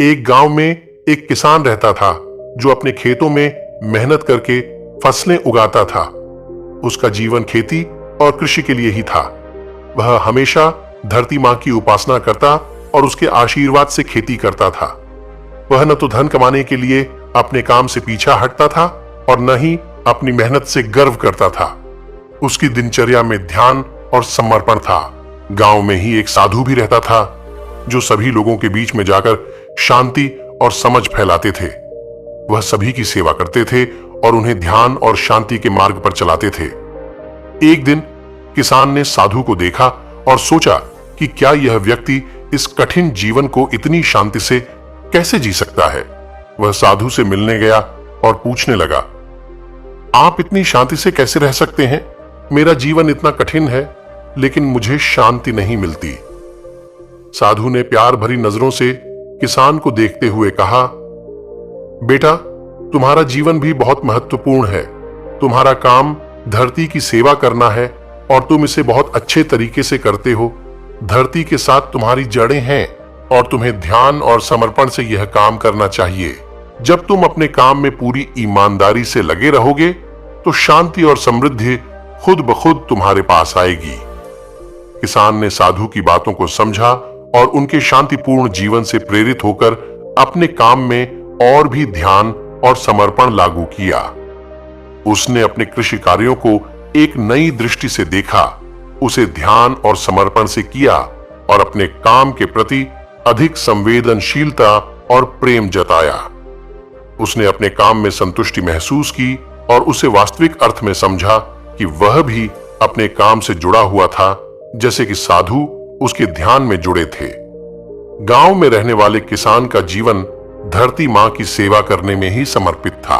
एक गांव में एक किसान रहता था जो अपने खेतों में मेहनत करके फसलें उगाता था। उसका जीवन खेती और कृषि के लिए ही था। वह हमेशा धरती मां की उपासना करता और उसके आशीर्वाद से खेती करता था। वह न तो धन कमाने के लिए अपने काम से पीछा हटता था और न ही अपनी मेहनत से गर्व करता था। उसकी दिनचर्या में ध्यान और समर्पण था। गांव में ही एक साधु भी रहता था जो सभी लोगों के बीच में जाकर शांति और समझ फैलाते थे। वह सभी की सेवा करते थे और उन्हें ध्यान और शांति के मार्ग पर चलाते थे। एक दिन किसान ने साधु को देखा और सोचा कि क्या यह व्यक्ति इस कठिन जीवन को इतनी शांति से कैसे जी सकता है। वह साधु से मिलने गया और पूछने लगा, आप इतनी शांति से कैसे रह सकते हैं? मेरा जीवन इतना कठिन है लेकिन मुझे शांति नहीं मिलती। साधु ने प्यार भरी नजरों से किसान को देखते हुए कहा, बेटा, तुम्हारा जीवन भी बहुत महत्वपूर्ण है। तुम्हारा काम धरती की सेवा करना है और तुम इसे बहुत अच्छे तरीके से करते हो। धरती के साथ तुम्हारी जड़ें हैं और तुम्हें ध्यान और समर्पण से यह काम करना चाहिए। जब तुम अपने काम में पूरी ईमानदारी से लगे रहोगे तो शांति और समृद्धि खुद ब खुद तुम्हारे पास आएगी। किसान ने साधु की बातों को समझा और उनके शांतिपूर्ण जीवन से प्रेरित होकर अपने काम में और भी ध्यान और समर्पण लागू किया। उसने अपने कृषि कार्यों को एक नई दृष्टि से देखा, उसे ध्यान और समर्पण से किया और अपने काम के प्रति अधिक संवेदनशीलता और प्रेम जताया। उसने अपने काम में संतुष्टि महसूस की और उसे वास्तविक अर्थ में समझा कि वह भी अपने काम से जुड़ा हुआ था, जैसे कि साधु उसके ध्यान में जुड़े थे। गांव में रहने वाले किसान का जीवन धरती मां की सेवा करने में ही समर्पित था।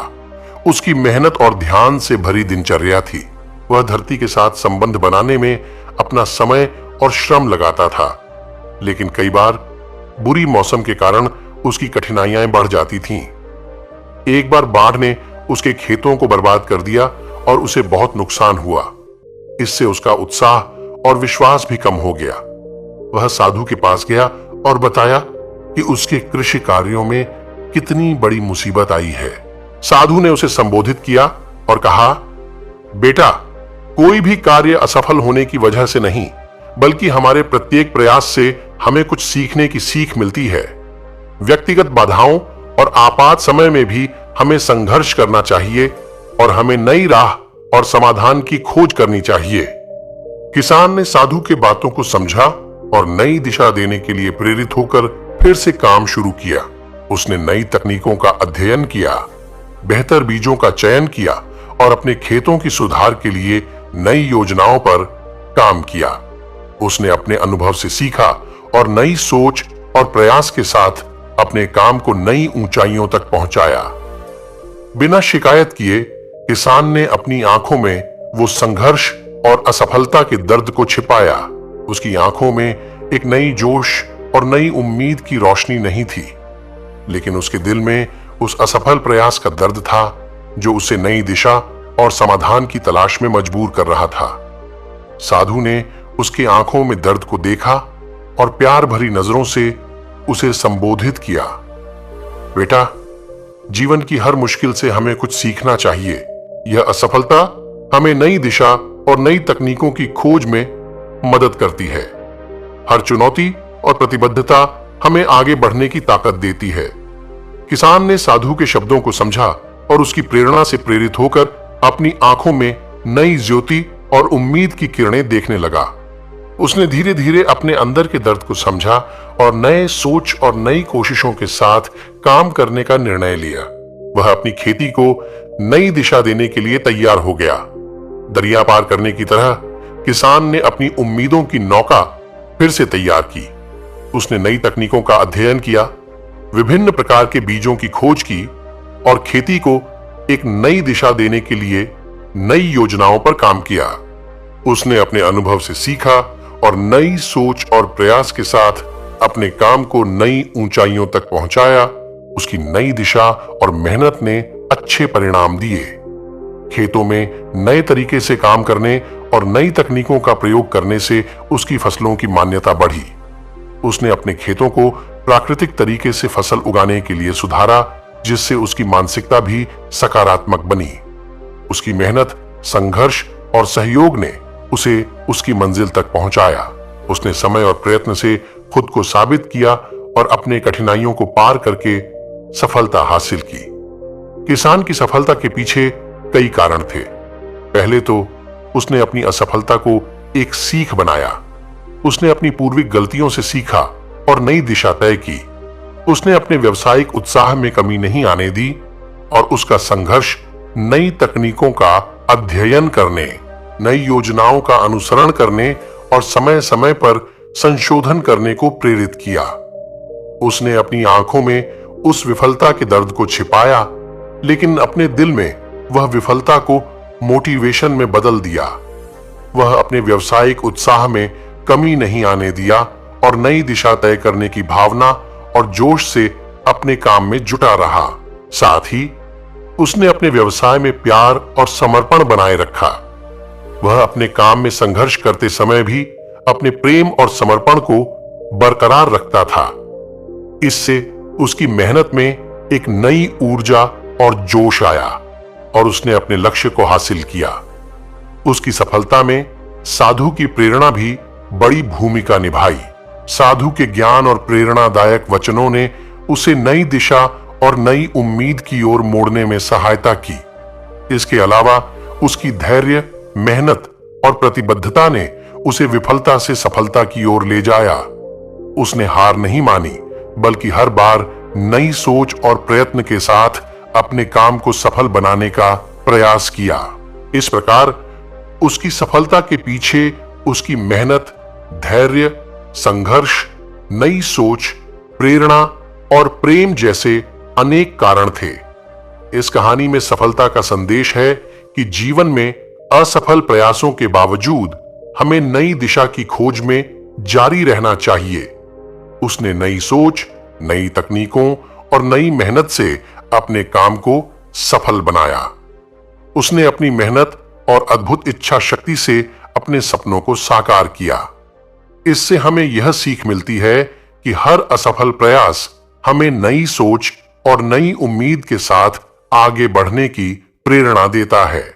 उसकी मेहनत और ध्यान से भरी दिनचर्या थी। वह धरती के साथ संबंध बनाने में अपना समय और श्रम लगाता था, लेकिन कई बार बुरी मौसम के कारण उसकी कठिनाइयां बढ़ जाती थीं। एक बार बाढ़ ने उसके खेतों को बर्बाद कर दिया और उसे बहुत नुकसान हुआ। इससे उसका उत्साह और विश्वास भी कम हो गया। वह साधु के पास गया और बताया कि उसके कृषि कार्यों में कितनी बड़ी मुसीबत आई है। साधु ने उसे संबोधित किया और कहा, बेटा, कोई भी कार्य असफल होने की वजह से नहीं, बल्कि हमारे प्रत्येक प्रयास से हमें कुछ सीखने की सीख मिलती है। व्यक्तिगत बाधाओं और आपात समय में भी हमें संघर्ष करना चाहिए और हमें नई राह और समाधान की खोज करनी चाहिए। किसान ने साधु के बातों को समझा और नई दिशा देने के लिए प्रेरित होकर फिर से काम शुरू किया। उसने नई तकनीकों का अध्ययन किया, बेहतर बीजों का चयन किया और अपने खेतों की सुधार के लिए नई योजनाओं पर काम किया। उसने अपने अनुभव से सीखा और नई सोच और प्रयास के साथ अपने काम को नई ऊंचाइयों तक पहुंचाया। बिना शिकायत किए किसान ने अपनी आंखों में वो संघर्ष और असफलता के दर्द को छिपाया। उसकी आंखों में एक नई जोश और नई उम्मीद की रोशनी नहीं थी, लेकिन उसके दिल में उस असफल प्रयास का दर्द था जो उसे नई दिशा और समाधान की तलाश में मजबूर कर रहा था। साधु ने उसकी आंखों में दर्द को देखा और प्यार भरी नजरों से उसे संबोधित किया, बेटा, जीवन की हर मुश्किल से हमें कुछ सीखना चाहिए। यह असफलता हमें नई दिशा और नई तकनीकों की खोज में मदद करती है। हर चुनौती और प्रतिबद्धता हमें आगे बढ़ने की ताकत देती है। किसान ने साधु के शब्दों को समझा और उसकी प्रेरणा से प्रेरित होकर अपनी आंखों में नई ज्योति और उम्मीद की किरणें देखने लगा। उसने धीरे धीरे अपने अंदर के दर्द को समझा और नए सोच और नई कोशिशों के साथ काम करने का निर्णय लिया। वह अपनी खेती को नई दिशा देने के लिए तैयार हो गया। दरिया पार करने की तरह किसान ने अपनी उम्मीदों की नौका फिर से तैयार की। उसने नई तकनीकों का अध्ययन किया, विभिन्न प्रकार के बीजों की खोज की और खेती को एक नई दिशा देने के लिए नई योजनाओं पर काम किया। उसने अपने अनुभव से सीखा और नई सोच और प्रयास के साथ अपने काम को नई ऊंचाइयों तक पहुंचाया। उसकी नई दिशा और मेहनत ने अच्छे परिणाम दिए। खेतों में नए तरीके से काम करने और नई तकनीकों का प्रयोग करने से उसकी फसलों की मान्यता बढ़ी। उसने अपने खेतों को प्राकृतिक तरीके से फसल उगाने के लिए सुधारा, जिससे उसकी मानसिकता भी सकारात्मक बनी। उसकी मेहनत, संघर्ष और सहयोग ने उसे उसकी मंजिल तक पहुंचाया। उसने समय और प्रयत्न से खुद को साबित किया और अपने कठिनाइयों को पार करके सफलता हासिल की। किसान की सफलता के पीछे कई कारण थे। पहले तो उसने अपनी असफलता को एक सीख बनाया। उसने अपनी पूर्विक गलतियों से सीखा और नई दिशा तय की। उसने अपने व्यावसायिक उत्साह में कमी नहीं आने दी और उसका संघर्ष नई तकनीकों का अध्ययन करने, नई योजनाओं का अनुसरण करने और समय समय पर संशोधन करने को प्रेरित किया। उसने अपनी आंखों में उस विफलता के दर्द को छिपाया, लेकिन अपने दिल में वह विफलता को मोटिवेशन में बदल दिया। वह अपने व्यावसायिक उत्साह में कमी नहीं आने दिया और नई दिशा तय करने की भावना और जोश से अपने काम में जुटा रहा। साथ ही उसने अपने व्यवसाय में प्यार और समर्पण बनाए रखा। वह अपने काम में संघर्ष करते समय भी अपने प्रेम और समर्पण को बरकरार रखता था। इससे उसकी मेहनत में एक नई ऊर्जा और जोश आया और उसने अपने लक्ष्य को हासिल किया। उसकी सफलता में साधु की प्रेरणा भी बड़ी भूमिका निभाई। साधु के ज्ञान और प्रेरणादायक वचनों ने उसे नई दिशा और नई उम्मीद की ओर मोड़ने में सहायता की। इसके अलावा उसकी धैर्य, मेहनत और प्रतिबद्धता ने उसे विफलता से सफलता की ओर ले जाया। उसने हार नहीं मानी, बल्कि हर बार नई सोच और प्रयत्न के साथ अपने काम को सफल बनाने का प्रयास किया। इस प्रकार उसकी सफलता के पीछे उसकी मेहनत, धैर्य, संघर्ष, नई सोच, प्रेरणा और प्रेम जैसे अनेक कारण थे। इस कहानी में सफलता का संदेश है कि जीवन में असफल प्रयासों के बावजूद हमें नई दिशा की खोज में जारी रहना चाहिए। उसने नई सोच, नई तकनीकों और नई मेहनत से अपने काम को सफल बनाया। उसने अपनी मेहनत और अद्भुत इच्छा शक्ति से अपने सपनों को साकार किया। इससे हमें यह सीख मिलती है कि हर असफल प्रयास हमें नई सोच और नई उम्मीद के साथ आगे बढ़ने की प्रेरणा देता है।